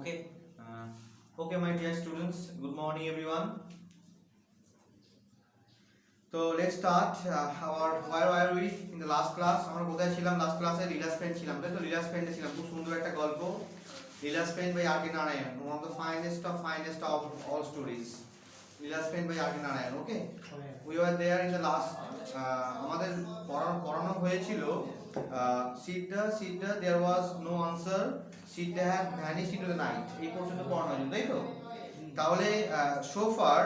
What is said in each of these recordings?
Okay. Okay, my dear students. Good morning, everyone. So let's start our where were we in the last class? আমরা কোথায় ছিলাম last class এ Reliance pen ছিলাম তাই তো Reliance pen ছিলাম খুব সুন্দর একটা গল্প রিলাস পেন by R K Narayan one of the finest of all stories রিলাস পেন by R K Narayan okay we were there in the last আমাদের পড়ানো হয়েছিল Siddha there was no answer Siddha had vanished into the night এই পর্যন্ত পড়ানো হয়েছিল তাই তো তাহলে so far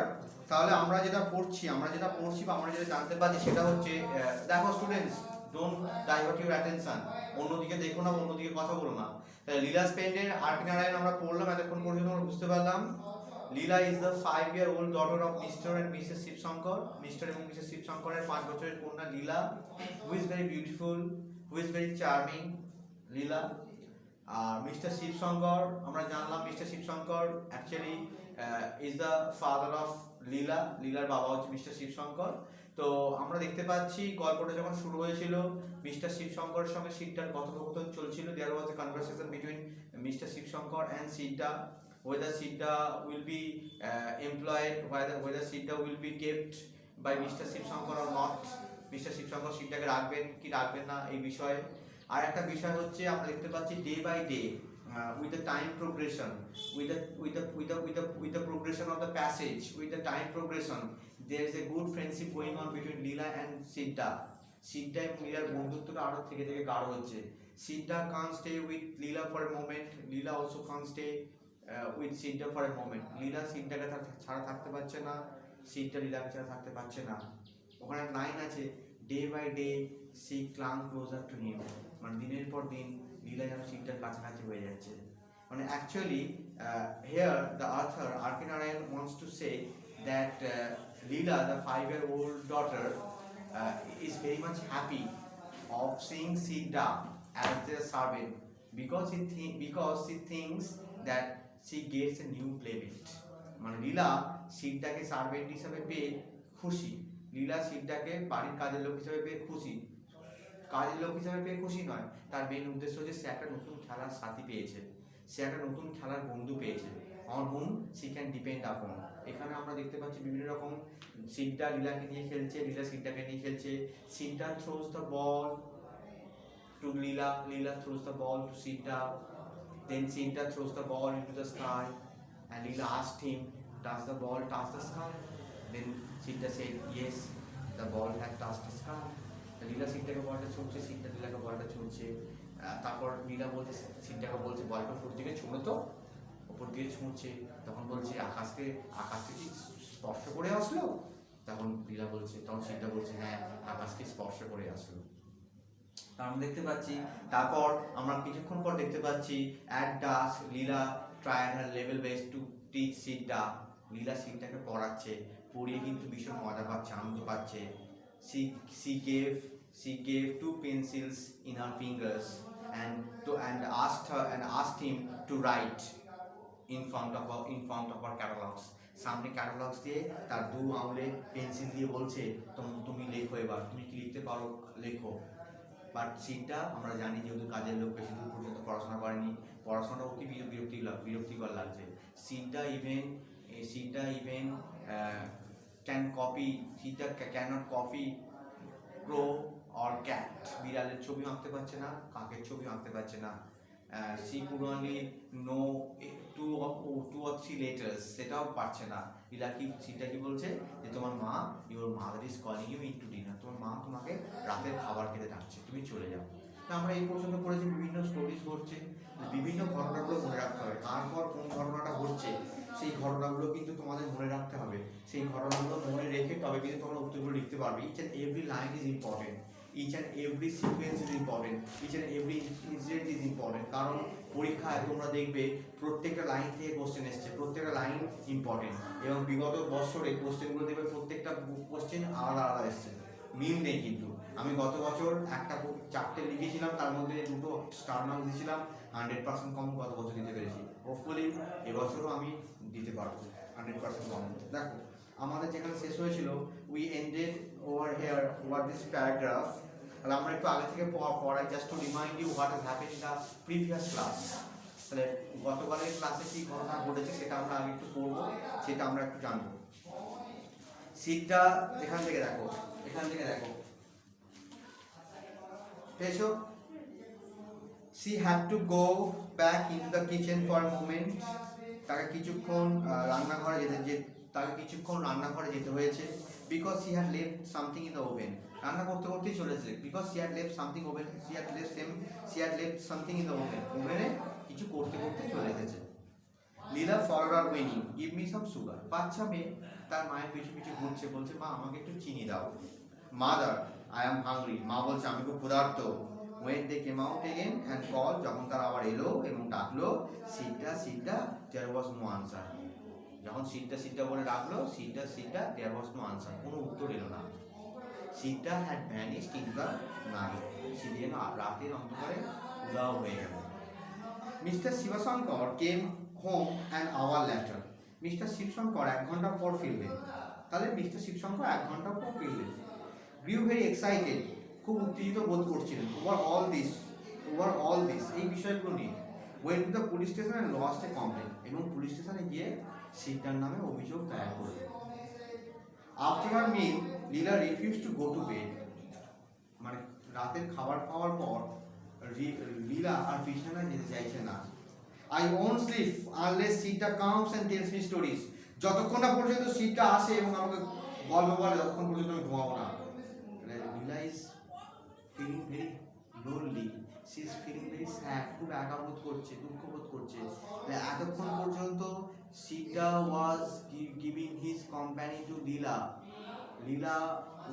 তাহলে আমরা যেটা পড়ছি বা আমরা যেটা জানতে পারছি সেটা হচ্ছে দেখো students don't divert your attention অন্যদিকে দেখো না অন্যদিকে কথা বলো না তাহলে লীলা স্পেন্ডের আর কে নারায়ণ আমরা পড়লাম এতক্ষণ পর্যন্ত আমরা বুঝতে পারলাম Leela is the 5-year-old daughter of Mr and Mrs Sivasankar Mr এবং মিসেস শিবশঙ্করের 5 বছরের কন্যা Leela who is very beautiful who is very charming Leela আর মিস্টার শিবশঙ্কর আমরা জানলাম Mr Sivasankar actually is the father of লীলার বাবা হচ্ছে মিস্টার শিবশঙ্কর তো আমরা দেখতে পাচ্ছি গল্পটা যখন শুরু হয়েছিল মিস্টার শিবশঙ্করের সঙ্গে সিদ্ধার কথোপকথন চলছিল there was a conversation between Mr Sivasankar and Sidda whether Siddha will be employed whether Siddha will be kept by Mr. Shivshankar or not Mr. Shivshankar সিদ্ধাকে রাখবেন কি রাখবেন না এই বিষয়ে আর একটা বিষয় হচ্ছে আমরা দেখতে পাচ্ছি day by day with the time progression with the progression of the passage with the time progression there is a good friendship going on between Leela and Siddha এবং লীলার বন্ধুত্বটা আরো থেকে গাঢ় হচ্ছে Siddha can't stay with Leela for a moment Leela also can't stay with Siddha for a moment Leela সিদ্ধাকে ছাড়া থাকতে পারছে না সিদ্ধা লীলাকে ছাড়া থাকতে পারছে না ওখানে লাইন আছে day by day she clung closer to him মানে দিনের পর দিন লীলা যেন সিদ্ধার কাছাকাছি হয়ে যাচ্ছে মানে actually here the author R.K. Narayan wants to say that Leela the 5-year-old daughter is very much happy of seeing Siddha as their servant because she thinks that she gets a new playmate মানে লীলা সিদ্ধাকে servant হিসেবে পেয়ে খুশি লীলা সিদ্ধাকে বাড়ির কাজের লোক হিসেবে পেয়ে খুশি নয় তার মেন উদ্দেশ্য হচ্ছে সে একটা নতুন খেলার সাথী পেয়েছে সে একটা নতুন খেলার বন্ধু পেয়েছে on whom she can depend upon এখানে আমরা দেখতে পাচ্ছি বিভিন্ন রকম সিদ্ধা লীলাকে নিয়ে খেলছে লীলা সিদ্ধাকে নিয়ে খেলছে Sidda throws the ball to Leela throws the ball to Sidda then Siddha throws the ball into the sky and Leela asked him does the ball touch the sky then Siddha said yes the ball has touched the sky লীলা সিদ্ধাকে বলটা ছুঁড়ছে সিদ্ধা লীলাকে বলটা ছুঁড়ছে তারপর লীলা বলছে সিদ্ধাকে বলছে বলটা উপর দিকে ছুঁড়ো তো উপর দিকে ছুঁড়ছে তখন বলছে আকাশ থেকে স্পর্শ করে আসলো তখন লীলা বলছে তখন সিদ্ধা বলছে হ্যাঁ আকাশকে স্পর্শ করে আসলো আমরা দেখতে পাচ্ছি তারপর আমরা কিছুক্ষণ পর দেখতে পাচ্ছি at dusk Leela tried her level best to teach সিদ্ধা লীলা সিদ্ধাকে পড়িয়ে কিন্তু ভীষণ মজা পাচ্ছে আনন্দ পাচ্ছে she gave 2 pencils in her fingers and asked him to write in front of her catalogs সামনে ক্যাটালগস দিয়ে তার 2 আঙুলে পেন্সিল দিয়ে বলছে তুমি লেখো এবার তুমি কি লিখতে পারো লেখো বাট সিদ্ধা আমরা জানি যেহেতু কাজের লোক বেশি দূর পর্যন্ত পড়াশোনা করেনি পড়াশোনাটা অতি বিরক্তিকর লাগছে Sidda even cannot copy crow or cat বিড়ালের ছবি আঁকতে পারছে না কাকের ছবি আঁকতে পারছে না she could only know 2 or 3 letters সেটাও পারছে না সিদ্ধা কি বলছে যে তোমার মা your mother is calling you into dinner তোমার মা তোমাকে রাতের খাবার খেতে ডাকছে তুমি চলে যাও আমরা এই পর্যন্ত পড়েছি বিভিন্ন স্টোরিজ ঘটছে বিভিন্ন ঘটনাগুলো মনে রাখতে হবে তারপর কোন ঘটনাটা ঘটছে সেই ঘটনাগুলো কিন্তু তোমাদের মনে রাখতে হবে সেই ঘটনাগুলো মনে রেখে তবে কিন্তু তোমরা উত্তরগুলো লিখতে পারবে each and every line is important each and every sequence is important each and every incident is important কারণ পরীক্ষায় তোমরা দেখবে প্রত্যেকটা লাইন থেকে কোশ্চেন এসছে প্রত্যেকটা লাইন ইম্পর্টেন্ট এবং বিগত বছরে কোশ্চেনগুলো দেখবে প্রত্যেকটা কোশ্চেন আলাদা এসছে মিল নেই কিন্তু আমি গত বছর একটা 4টে লিখেছিলাম তার মধ্যে 2টো স্টার মার্কস দিয়েছিলাম 100% কম গত বছর দিতে পেরেছি হোপফুলি এবছরও আমি দিতে পারবো 100% কম দেখো আমাদের যেখানে শেষ হয়েছিল we ended over here over this paragraph তাহলে আমরা একটু আগে থেকে পড়াই just to remind you what has happened in the previous class তাহলে গতকালের ক্লাসে কি ঘটনা ঘটেছে সেটা আমরা আগে একটু পড়বো, সেটা আমরা একটু জানবো। সিটটা এখান থেকে দেখো, এখান থেকে দেখো, পেয়েছো? She had to go back into the kitchen for a moment. তাকে কিছুক্ষণ রান্নাঘরে যেতে হয়েছে। Because she had left something in the oven. রান্না করতে করতেই চলেছে। Because she had left something in the oven. ওভেনে কিছু করতে করতে চলে এসেছে। লীলা followed her whining, give me some sugar. বাচ্চা মেয়ে তার মায়ের পিছু পিছু ঘুরছে, বলছে মা আমাকে একটু চিনি দাও। Mother, I am hungry. মা বলছে আমি খুব ক্ষুধার্ত। When they came out again and called, যখন তারা আবার এলো এবং ডাকলো, সিটটা, there was no answer. যখন সিটটা বলে ডাকলো, সিটটা, there was no answer. কোনো উত্তর এলো না। সিটটা had vanished in the night. সেদিন রাতের অন্ধকারে উধাও হয়ে গেল। Mr. Shivasankar came home an hour later. Mister Shivshankar 1 ঘন্টা পর ফিরলেন। তাহলে মিস্টার শিবশঙ্কর 1 ঘন্টা পর ফিরলেন। Grew very excited. খুব উত্তেজিত বোধ করছিলেন ওভার অল দিস এই বিষয়গুলো নিয়ে। Went to the police station and lost a complain, এবং পুলিশ স্টেশনে গিয়ে সিটটার নামে অভিযোগ দায়ের করলেন। After her meal Leela refuse to go to bed, মানে রাতের খাবার খাওয়ার পর লীলা আর বিছানায় যেতে চাইছে না। আই ওন্ট স্লিপ আনলেস সিটটা comes and tales me stories, যতক্ষণ না পর্যন্ত সিটটা আসে এবং আমাকে গল্প বলে ততক্ষণ পর্যন্ত আমি ঘুমাবো না। লীলা is feeling very lonely, she is feeling very sad, খুব একা বোধ করছে, দুঃখ বোধ করছে। এতক্ষণ পর্যন্ত সিটা was giving his company to Leela. Leela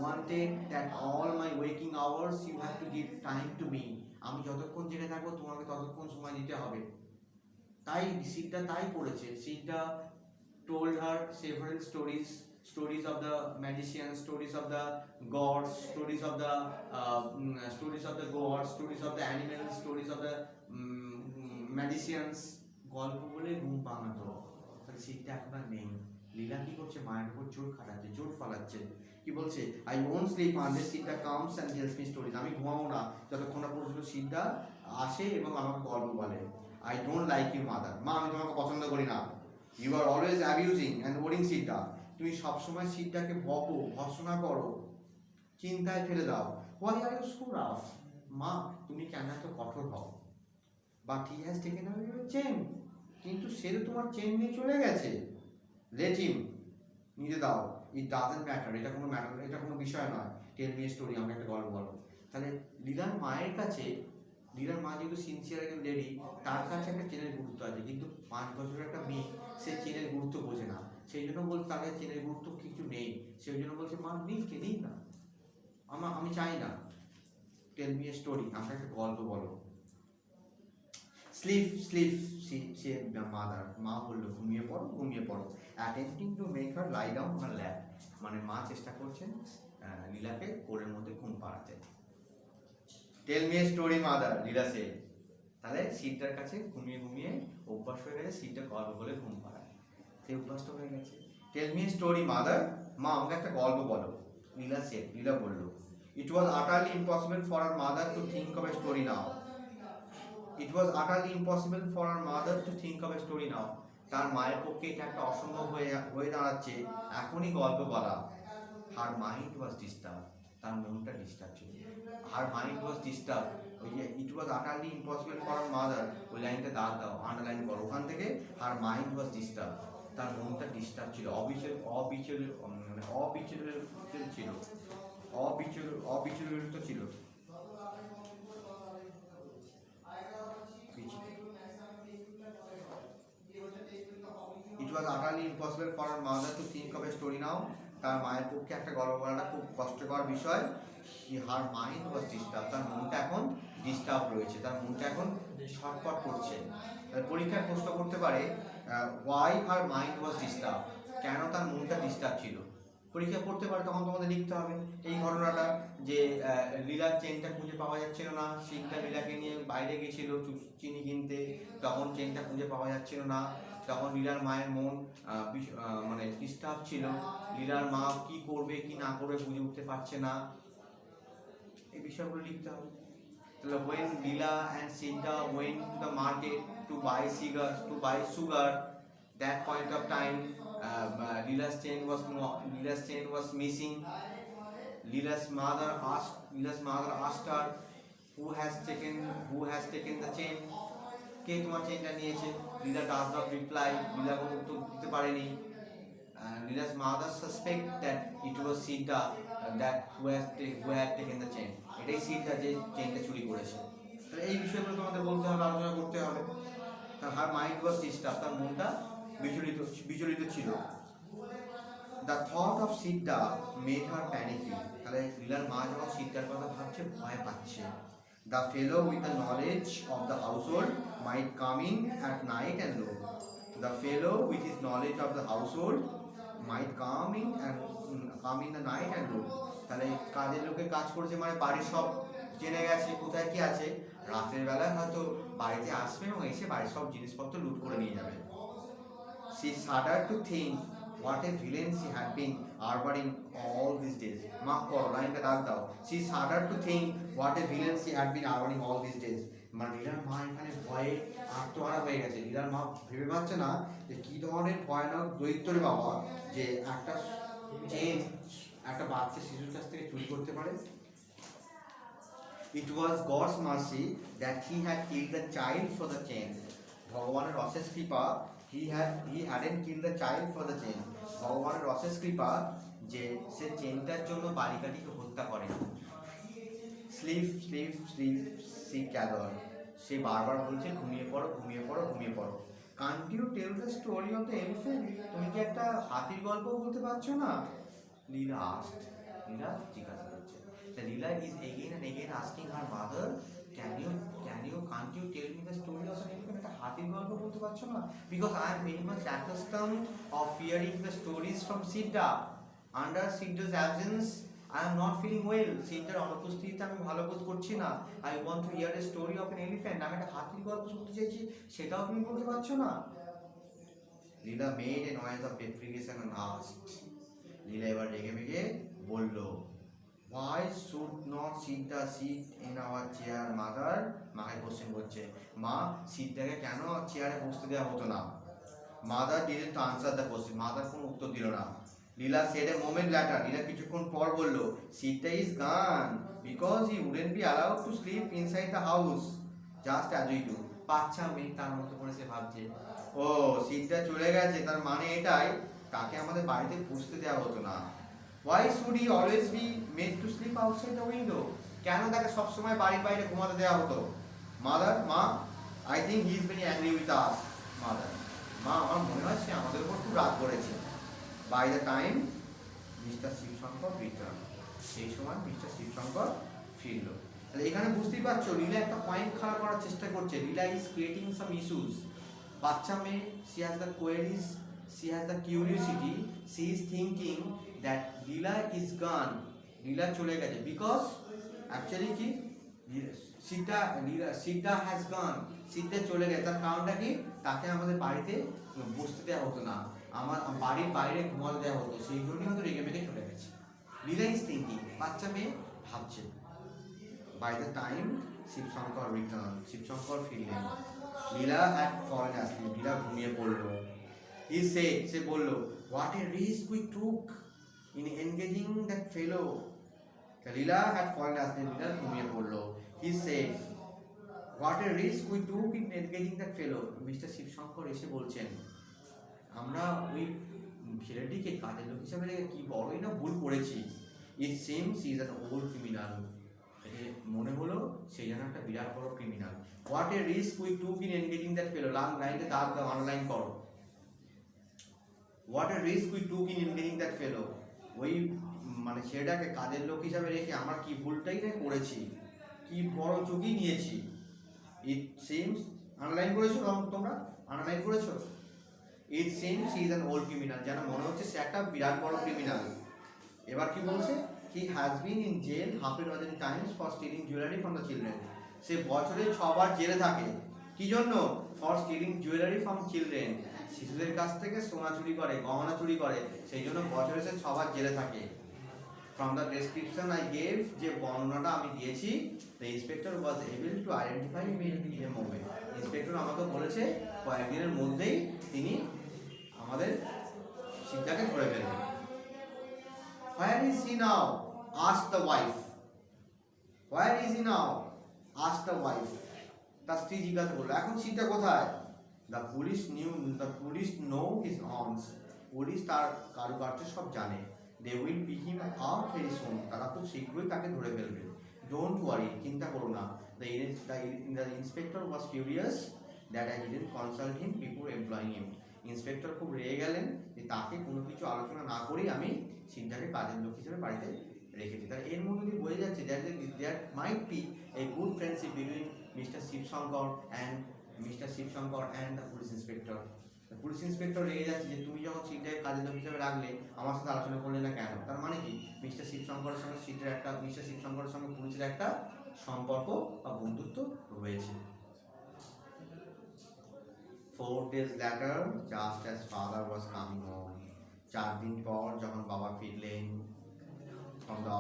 wanted that all my waking hours you have to give time to me. আমি যতক্ষণ জেগে থাকবো তোমাকে ততক্ষণ সময় দিতে হবে। তাই সিটটা তাই করেছে। সিটটা told her several stories of the magicians, stories of the gods, stories of the gods, stories of the animals, stories of the magicians. গল্প বলে ঘুম ভাঙাতো। তাহলে সিটটা এখন আর নেই। লীলা কি করছে? মায়ের উপর জোর খাটাচ্ছে, জোর ফালাচ্ছে। কি বলছে? আই ওন্ট স্লিপ আনলেস সিটটা comes and tales me stories, আমি ঘুমাবো না যতক্ষণ না পর্যন্ত সিটটা আসে এবং আমাকে গল্প বলে। I don't like you mother, মা আমি তোমাকে পছন্দ করি না। You are always abusing and ওরিং সিটটা, তুমি সবসময় সিটটাকে বকো, ভর্ৎসনা করো, চিন্তায় ফেলে দাও। Why are you so rough, মা তুমি কেন এত কঠোর হও। But he has taken away your chain, কিন্তু সে তো তোমার চেন নিয়ে চলে গেছে। লেট হিম, নিতে দাও। ইট ডাজন্ট ম্যাটার, এটা কোনো বিষয় নয়। টেল মি স্টোরি, আমাকে একটা গল্প বলো। তাহলে লীলার মায়ের কাছে, লীলার মা যেহেতু সিনসিয়ার একজন লেডি, তার কাছে একটা চেনের গুরুত্ব আছে, কিন্তু 5 বছরের একটা মেয়ে সে চেনের গুরুত্ব বোঝে না। সেই জন্য বলছে তার কাছে চেনের গুরুত্ব কিছু নেই। সেই জন্য বলছে মা নিই না, আমি চাই না। টেল মি স্টোরি, আমাকে একটা গল্প বলো। স্লিপ সে মাদার, মা বললো ঘুমিয়ে পড়ো। Attempting to make her lie down on lap, মানে মা চেষ্টা করছেন লীলাকে কোলের মধ্যে ঘুম পাড়াতে। Tell me story mother, Leela said. তাহলে সিটটার কাছে ঘুমিয়ে অভ্যাস হয়ে গেছে, সিটটা গল্প বলে ঘুম পাড়ায়, সেই অভ্যাসটা হয়ে গেছে। টেল মি স্টোরি মাদার, মা আমাকে একটা গল্প বলো। লীলা বলল। It was utterly impossible for her mother to think of a story now. It was utterly impossible for her mother to think of a story now. তার মায়ের পক্ষে এটা একটা অসম্ভব হয়ে দাঁড়াচ্ছে এখনই গল্প বলা। Her mind was disturbed, তার মনটা ডিস্টার্ব ছিল। Her mind was disturbed, ওই যে it was utterly impossible for her mother, ওই লাইনটা দাও আন্ডারলাইন করো ওখান থেকে। Her mind was disturbed, তার মনটা ডিস্টার্ব ছিল, অবিচলিত ছিল। It was utterly impossible for her mother to think of a story now. তার মায়ের পক্ষে একটা গল্প বলাটা খুব কষ্টকর বিষয়। Her mind was disturbed, তার মনটা এখন ডিস্টার্ব রয়েছে, তার মনটা এখন ছটফট করছে। পরীক্ষায় প্রশ্ন করতে পারে why her mind was disturbed, কেন তার মনটা ডিস্টার্ব ছিল। পরীক্ষা করতে পারে, তখন তোমাদের লিখতে হবে এই ঘটনাটা যে লীলার চেনটা খুঁজে পাওয়া যাচ্ছিল না, সিটটা লীলাকে নিয়ে বাইরে গেছিল চিনি কিনতে, তখন চেনটা খুঁজে পাওয়া যাচ্ছিল না, তখন লীলার মায়ের মন মানে ডিস্টার্ব ছিল, লীলার মা কি করবে কি না করবে বুঝে উঠতে পারছে না, এই বিষয়গুলো লিখতে হবে। when Leela and Sita went to the market to buy sugar, that point of time Leela's chain was missing. Leela's mother asked her, who has taken the chain? কে তোমার চেইনটা নিয়েছে? লীলা does not reply. লীলা কোনো উত্তর দিতে পারেনি। Leela's mother suspect that it was Sita who had taken the chain. এটাই Sita যে চেইনটা চুরি করেছে। তাহলে এই বিষয়গুলো তোমাদের বলতে হবে, আলোচনা করতে হবে। Her mind was disturbed, তার মনটা বিচলিত ছিল। The thought of Sita made her panicky. তাহলে লীলার মা যখন সিদ্ধার কথা ভাবছে, ভয় পাচ্ছে। The fellow with the knowledge of the household might come in at night and look. The fellow with his knowledge of the household might come in the night and look. তাহলে কাজের লোকে কাজ করছে মানে বাড়ির সব জেনে গেছে কোথায় কি আছে, রাতের বেলায় হয়তো বাড়িতে আসবে এবং এসে বাড়ির সব জিনিসপত্র লুট করে নিয়ে যাবে। She shuddered to think what a villain she had been harboring all these days. মাফ করো, লাইনটা দাগ দাও। She shuddered to think what a villain she had been harboring all these days. মানে লীলার মা এখানে ভয়ে আত্মহারা হয়ে গেছে। লীলার মা ভেবে পাচ্ছে না যে কি ধরনের ভয়ানক দৈত্যরে বাবা যে একটা বাচ্চা শিশুর কাছ থেকে চুরি করতে পারে। It was God's mercy that he had killed the child for the chain. ভগবানের অশেষ কৃপা, he hadn't killed the child for the chain. ভগবানের অশেষ কৃপা যে সে চেনটার জন্য বালিকাটিকে হত্যা করে। Sleep, she gathered. সে বারবার বলছে ঘুমিয়ে পড়ো, ঘুমিয়ে পড়ো, ঘুমিয়ে পড়ো। Can't you tell the story of the elephant? তুমি কি একটা হাতির গল্প বলতে পারছো না? লীলা asked. লীলা জিজ্ঞাসা করছে। The Leela is again and again asking her mother, can't you tell me the story of an elephant? একটা হাতির গল্প বলতে পারছো না? Because I am very much accustomed of hearing the stories from Sita. Under Sita's absence, I am not feeling well. Sitaর অনুপস্থিতিতে আমি ভালো বোধ করছি না। I want to hear a story of an elephant. আমি একটা হাতির গল্প শুনতে চাইছি, সেটাও তুমি বলতে পারছো না? Leela made a noise of deprecation and asked. লীলা এবার রেগে মেগে বলল, why should not Sita sit in our chair, mother? মাকে কোশ্চেন করছে, মা সিদ্ধাকে কেন চেয়ারে বসতে দেওয়া হতো না? Mother didn't answer the question. Mother কোনো উত্তর দিল না। লীলা said a moment later. লীলা কিছুক্ষণ পর বলল, Sita is gone because he wouldn't be allowed to sleep inside the house just as we do. বাচ্চা মেয়ে তার মতো করে সে ভাবছে, ও সিদ্ধার্থ চলে গেছে, তার মানে এটাই তাকে আমাদের বাড়িতে বসতে দেওয়া হতো না। Why should he always be made to sleep outside the window? কেন তাকে সব সময় বাড়ির বাইরে ঘুমাতে দেওয়া হতো? Mother, মা, I think he is very angry with us. Mother, মা আমার মনে হয় সে আমাদের উপর খুব রাগ করেছে। By the time Mr. Shibshankar returned, সেই সময় মিস্টার শিবশঙ্কর ফিরল। তাহলে এখানে বুঝতেই পারছো লীলা একটা পয়েন্ট খাড়া করার চেষ্টা করছে। লীলা ইজ ক্রিয়েটিং সাম ইস্যুস। বাচ্চা মেয়ে, she has the queries, she has the curiosity, she is thinking that Leela is gone. Leela চলে গেছে because actually কি Sita has gone. Sita চলে গেছে, তার কারণটা কি? তাকে আমাদের বাড়িতে বসতে দেওয়া হতো না, আমার বাড়ির বাইরে ঘুমাতে দেওয়া হতো, সেই জন্যই হয়তো রেগে মেগে চলে গেছে। Leela is thinking, বাচ্চা মেয়ে ভাবছে। By the time Shibshankar returned, Shibshankar ফিরলেন, Leela had fallen asleep. Leela ঘুমিয়ে পড়লো। He said, সে বলল, what a risk we took in engaging that fellow. Leela had fallen asleep. Leela ঘুমিয়ে পড়লো। He said, what a risk we took in engaging that fellow. Mister Shivshankar এসে বলছেন, আমরা ওই ছেলেটিকে কাজের লোক হিসাবে রেখে কি বড়ই না ভুল করেছি। It seems he is an old criminal. মনে হলো সে যেন একটা বিরাট বড় criminal. What a risk we took in engaging that fellow. লাইনটা দাগ দাও, আন্ডারলাইন করো। What a risk we took in engaging that fellow. ওই মানে ছেলেটাকে কাজের লোক হিসাবে রেখে আমরা কি ভুলটাই না করেছি, কি বড় ঝুঁকি নিয়েছি। It seems, আন্ডারলাইন করেছো তোমরা? আন্ডারলাইন করেছো? It seems he is an old criminal. যেন মনে হচ্ছে সে একটা বিরাট বড় ক্রিমিনাল। এবার কি বলছে? He has been in jail half a dozen times for stealing jewelry from the children. সে বছরে 6 বার জেলে থাকে। কি জন্য? For stealing jewelry from children. শিশুদের কাছ থেকে সোনা চুরি করে, গহনা চুরি করে, সেই জন্য বছরে সে 6 বার জেলে থাকে। From the description I gave, যে বর্ণনাটা আমি দিয়েছি, the inspector was able to identify me in a moment. Inspector আমাকে বলেছে কয়েকদিনের মধ্যেই তিনি আমাদের সিদ্ধাকে ধরে ফেলবেন। Where is he now? Asked the wife. Where is he now? Asked the wife. তার স্ত্রী জিজ্ঞাসা করলো, এখন সিদ্ধা কোথায়? The police know his arms. Police তার কারুকার্য সব জানে। They will pick him up very soon. তারা খুব শীঘ্রই তাকে ধরে ফেলবে। Don't worry, চিন্তা করো না। The inspector was furious that I didn't consult him before employing him. Inspector খুব রেগে গেলেন যে তাকে কোনো কিছু আলোচনা না করেই আমি সিদ্ধাকে কাজের লোক হিসেবে বাড়িতে রেখেছি। তাহলে এর মধ্যে দিয়ে বোঝা যাচ্ছে there might be a good friendship between Mr. Shivshankar and the police inspector. Police inspector রেগে যাচ্ছে যে তুমি যখন সিটটাকে কাজের লোক হিসেবে রাখলে আমার সাথে আলোচনা করলে না কেন? তার মানে কি মিস্টার শিবশঙ্করের সঙ্গে পুলিশের একটা সম্পর্ক বা বন্ধুত্ব রয়েছে। 4 days later, just as father was coming home, 4 দিন পর যখন বাবা ফিরলেন from the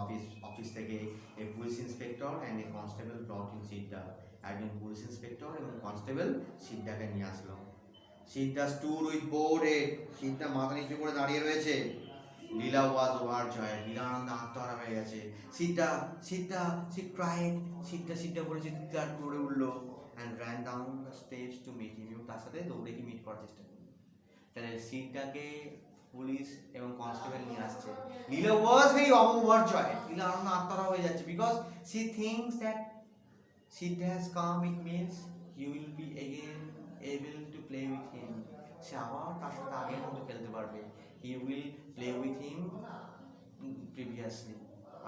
অফিস থেকে, a police inspector and a constable brought in সিদ্ধা। একজন পুলিশ ইন্সপেক্টর এবং কনস্টেবল সিদ্ধাকে নিয়ে আসলো। সিদ্ধা stood with bowed head. সিদ্ধা মাথা নিচু করে দাঁড়িয়ে রয়েছে। লীলা was overjoyed. লীলা আনন্দে আত্মহারা হয়ে গেছে। সিদ্ধা she cried. সিদ্ধা বলেছে, চিৎকার করে উঠলো and ran down the steps to meet him. এবং তার সাথে দৌড়ে গিয়ে মিট করার চেষ্টা করলো। তাহলে সিদ্ধাকে পুলিশ এবং কনস্টেবল নিয়ে আসছে। লীলা was very overjoyed. লীলা আনন্দে আত্মহারা হয়ে যাচ্ছে because she thinks that Siddha has come. It means he will be again able to play with him. সে আবার তার সাথে আগের মতো খেলতে পারবে। He will play with him previously.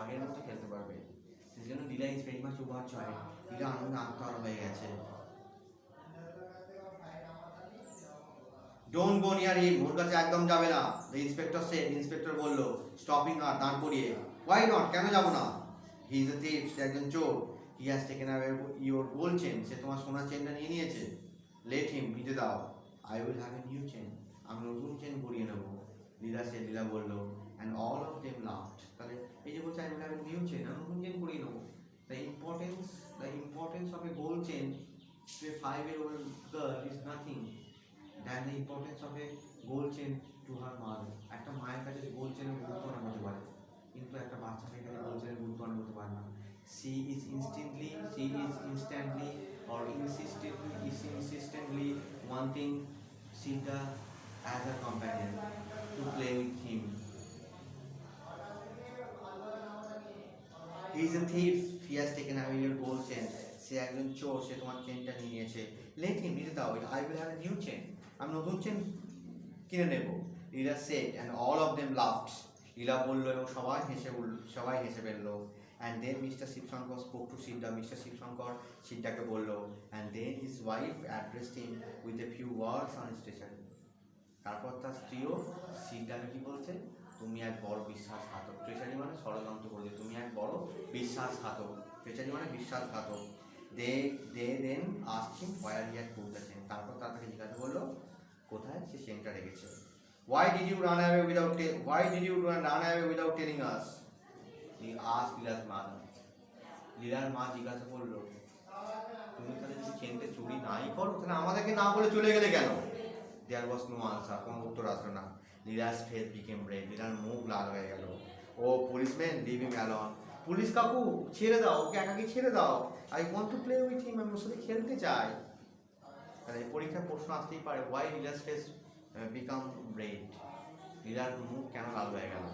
আগের মতো খেলতে পারবে। সেজন্য লীলা is very much overjoyed. লীলা আনন্দে আত্মহারা হয়ে গেছে। Don't go near him. ওর কাছে একদম যাবে না। The inspector said. ইন্সপেক্টর বলল, stopping her, দাঁড় করিয়ে। Why not? কেন যাব না? He is a thief. সে একজন চোর। He has taken away your gold chain. সে তোমার সোনার চেনটা নিয়ে নিয়েছে। Let him, দিতে দাও। I will have a new chain. আমি নতুন চেন পরিয়ে নেব। লীলা বলল, and all of them laughed. তাহলে এই যে বলছে I will have a new chain, আমি নতুন চেন পরিয়ে নেব। The importance of a gold chain to a 5-year-old girl is nothing than the importance of a gold chain to her mother. একটা মায়ের কাছে গোল্ড চেনের গুরুত্ব অনেক হতে পারে, কিন্তু একটা বাচ্চার কাছে গোল্ড চেনের গুরুত্ব অনেক হতে পারে না। She is instantly or insistently wanting Siddha as a companion to play with him. He is a thief. He has taken away your gold chain. সে একজন চোর, সে তোমার চেনটা নিয়ে নিয়েছে। Let him, দিতে দাও। I will have a new chain. আমি নতুন চেন কিনে নেব। লীলা said and all of them laughed. লীলা বলল এবং সবাই হেসে ফেললো। And then Mr. Shivshankar spoke to Siddha. Mr. Shivshankar সিদ্ধাকে বলল, and then his wife addressed him with a few words on his treachery. তারপর তার স্ত্রীও সিদ্ধাকে কি বলছে, তুমি এক বড় বিশ্বাসঘাতক। ট্রেচারি মানে ষড়যন্ত্র করবে, তুমি এক বড় বিশ্বাসঘাতক। ট্রেচারি মানে বিশ্বাসঘাতক। They then asked him where he had put the chain. তারপর তাকে জিজ্ঞাসা করলো কোথায় সে চেনটা রেখেছে। Why did you run away without telling us? He asked Lila's mother. লীলার মা জিজ্ঞাসা করলো, তুমি তাহলে যদি চেনটা চুরি নাই করো তাহলে আমাদেরকে না বলে চলে গেলে কেন? There was no answer. কোনো উত্তর আসলো না। Lila's face became red. লীলার মুখ লাল হয়ে গেল। Oh policeman, leave him alone. Police কাকু ছেড়ে দাও, ওকে একাকি ছেড়ে দাও। I want to play with him. আমি ওর সাথে খেলতে চাই। তাহলে পরীক্ষার প্রশ্ন আসতেই পারে, why Lila's face become red? লীলার মুখ কেন লাল হয়ে গেল?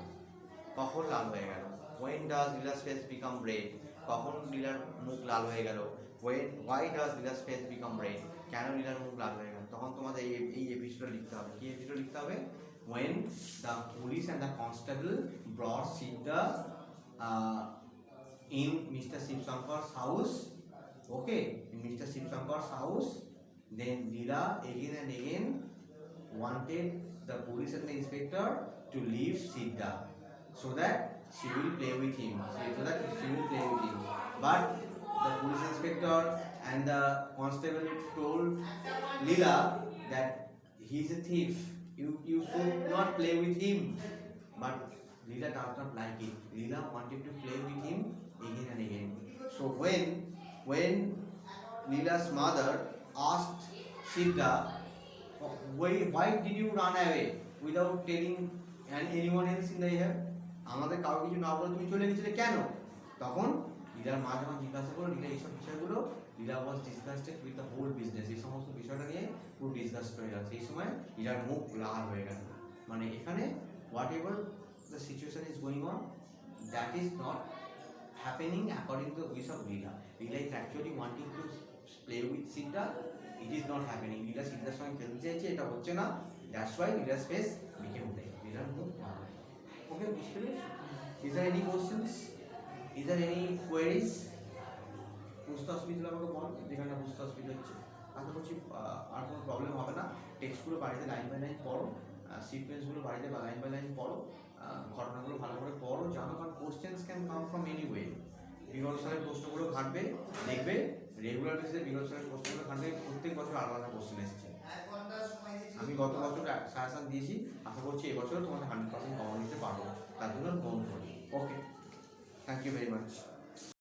কখন লাল হয়ে গেল? When does Lila's face become red? কখন লীলার মুখ লাল হয়ে গেল? Why does Lila's face become red? কেন লীলার মুখ লাল হয়ে গেল? তখন তোমাদের এই এপিসোডটা লিখতে হবে। কি এপিসোড লিখতে হবে? When the police and the constable brought Siddha in Mr. Shivshankar's house. Okay, in Mr. Shivshankar's house, then Leela again and again wanted the police and the inspector to leave Siddha so that she will play with him. But the police inspector and the constable told Leela that he is a thief. You should not play with him. But Leela does not like it. Leela wanted to play with him again and again. So when Leela's mother asked Siddha, why did you run away without telling anyone else in the air? আমাদের কাউকে কিছু না বলে তুমি চলে গেছিলে কেন? তখন লীলার মা যখন জিজ্ঞাসা করলো, লীলা এইসব বিষয়গুলো, Leela was disgusted with the whole business, এই সমস্ত বিষয়টা নিয়ে পুরো ডিসকাস হয়ে গেছে। এই সময় লীলার মুখ লাল হয়ে গেল। মানে এখানে what ever the situation is going on, that is not happening according to the wish of Leela. Leela is actually wanting to play with Siddha. It is not happening. Leela Siddhaর সঙ্গে খেলতে চাইছে, এটা হচ্ছে না। That's why Leela's face became red. Leelaর মুখ লাল। Okay, বুঝতে পেরেছ? Is there any questions? Is there any queries? বুঝতে অসুবিধা আমাকে বল, যেখানে বুঝতে অসুবিধা হচ্ছে। আশা করছি আর কোনো প্রবলেম হবে না। টেক্সটগুলো বাড়িতে লাইন বাই লাইন পড়ো, সিকোয়েন্সগুলো বাড়িতে লাইন বাই লাইন পড়ো, ঘটনাগুলো ভালো করে পড়ো, জানো, কারণ questions can come from any way. বিগত সালের প্রশ্নগুলো ঘাটবে, দেখবে রেগুলার বেসিসে বিগত সালের প্রশ্নগুলো ঘাটবে, প্রত্যেক বছর আলাদা কোশ্চেন এসেছে। আমি গত বছর সাজেশন দিয়েছি, আশা করছি এবছর তোমাদের 100% কমন নিতে পারবো, তার জন্য গ্রহণ করি। ওকে, থ্যাংক ইউ ভেরি মাচ।